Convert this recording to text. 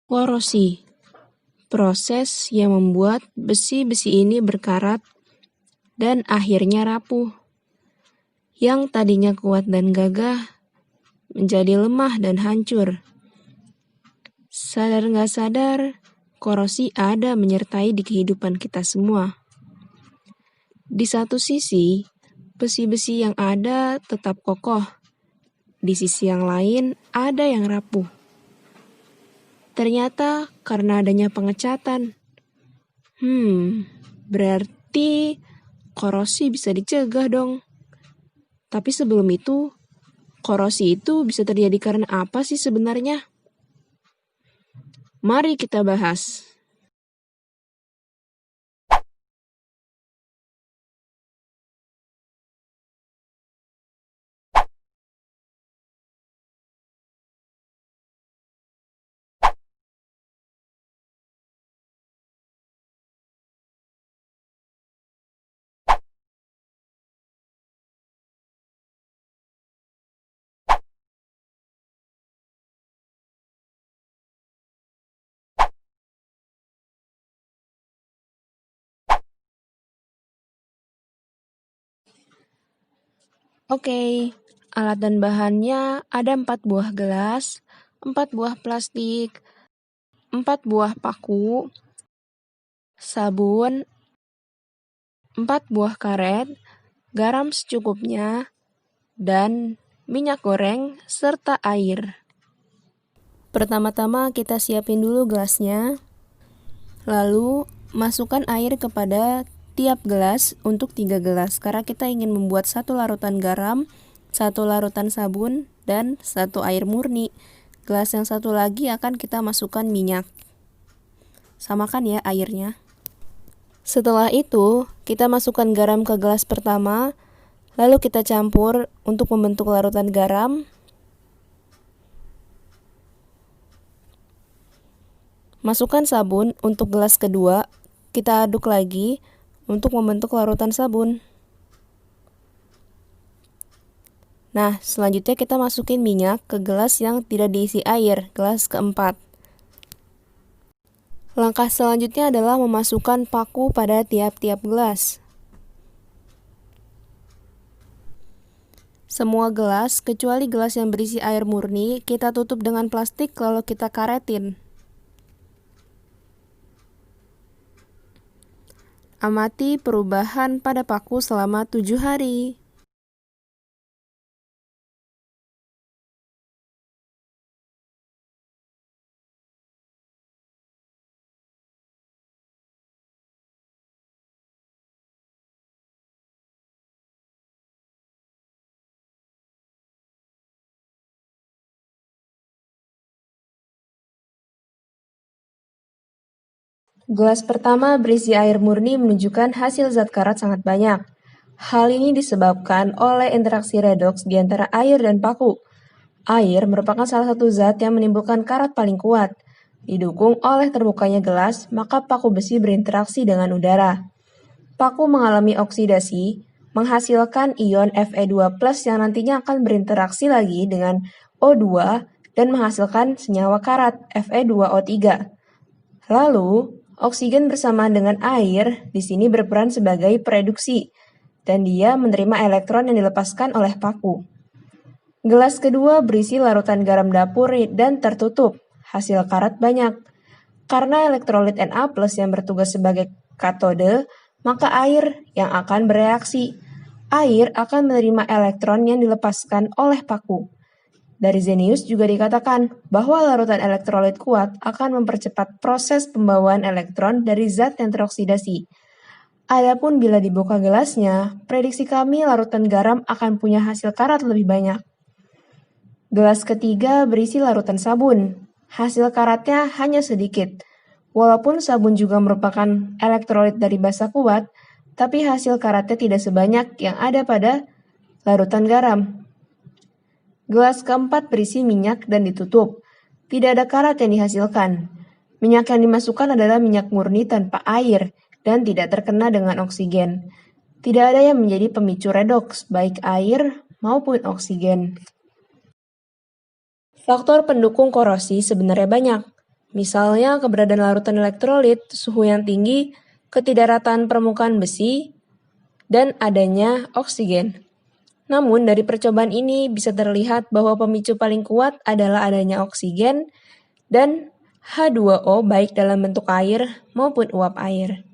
Korosi, proses yang membuat besi-besi ini berkarat dan akhirnya rapuh. Yang tadinya kuat dan gagah menjadi lemah dan hancur. Sadar nggak sadar, korosi ada menyertai di kehidupan kita semua. Di satu sisi, besi-besi yang ada tetap kokoh. Di sisi yang lain, ada yang rapuh. Ternyata karena adanya pengecatan. Berarti korosi bisa dicegah dong. Tapi sebelum itu, korosi itu bisa terjadi karena apa sih sebenarnya? Mari kita bahas. Oke, alat dan bahannya ada 4 buah gelas, 4 buah plastik, 4 buah paku, sabun, 4 buah karet, garam secukupnya, dan minyak goreng serta air. Pertama-tama kita siapin dulu gelasnya, lalu masukkan air kepada tiap gelas untuk 3 gelas karena kita ingin membuat 1 larutan garam, 1 larutan sabun, dan 1 air murni. Gelas yang satu lagi akan kita masukkan minyak. Samakan ya airnya. Setelah itu, kita masukkan garam ke gelas pertama, lalu kita campur untuk membentuk larutan garam. Masukkan sabun untuk gelas kedua, kita aduk lagi untuk membentuk larutan sabun. Nah, selanjutnya kita masukin minyak ke gelas yang tidak diisi air, gelas keempat. Langkah selanjutnya adalah memasukkan paku pada tiap-tiap gelas. Semua gelas, kecuali gelas yang berisi air murni, kita tutup dengan plastik lalu kita karetin. Amati perubahan pada paku selama 7 hari. Gelas pertama berisi air murni menunjukkan hasil zat karat sangat banyak. Hal ini disebabkan oleh interaksi redoks di antara air dan paku. Air merupakan salah satu zat yang menimbulkan karat paling kuat. Didukung oleh terbukanya gelas, maka paku besi berinteraksi dengan udara. Paku mengalami oksidasi, menghasilkan ion Fe2+ yang nantinya akan berinteraksi lagi dengan O2 dan menghasilkan senyawa karat Fe2O3. Lalu, oksigen bersamaan dengan air di sini berperan sebagai pereduksi, dan dia menerima elektron yang dilepaskan oleh paku. Gelas kedua berisi larutan garam dapur dan tertutup, hasil karat banyak. Karena elektrolit Na+ yang bertugas sebagai katode, maka air yang akan bereaksi. Air akan menerima elektron yang dilepaskan oleh paku. Dari Zenius juga dikatakan bahwa larutan elektrolit kuat akan mempercepat proses pembawaan elektron dari zat yang teroksidasi. Adapun bila dibuka gelasnya, prediksi kami larutan garam akan punya hasil karat lebih banyak. Gelas ketiga berisi larutan sabun. Hasil karatnya hanya sedikit. Walaupun sabun juga merupakan elektrolit dari basa kuat, tapi hasil karatnya tidak sebanyak yang ada pada larutan garam. Gelas keempat berisi minyak dan ditutup. Tidak ada karat yang dihasilkan. Minyak yang dimasukkan adalah minyak murni tanpa air dan tidak terkena dengan oksigen. Tidak ada yang menjadi pemicu redoks, baik air maupun oksigen. Faktor pendukung korosi sebenarnya banyak. Misalnya keberadaan larutan elektrolit, suhu yang tinggi, ketidakrataan permukaan besi, dan adanya oksigen. Namun dari percobaan ini bisa terlihat bahwa pemicu paling kuat adalah adanya oksigen dan H2O baik dalam bentuk air maupun uap air.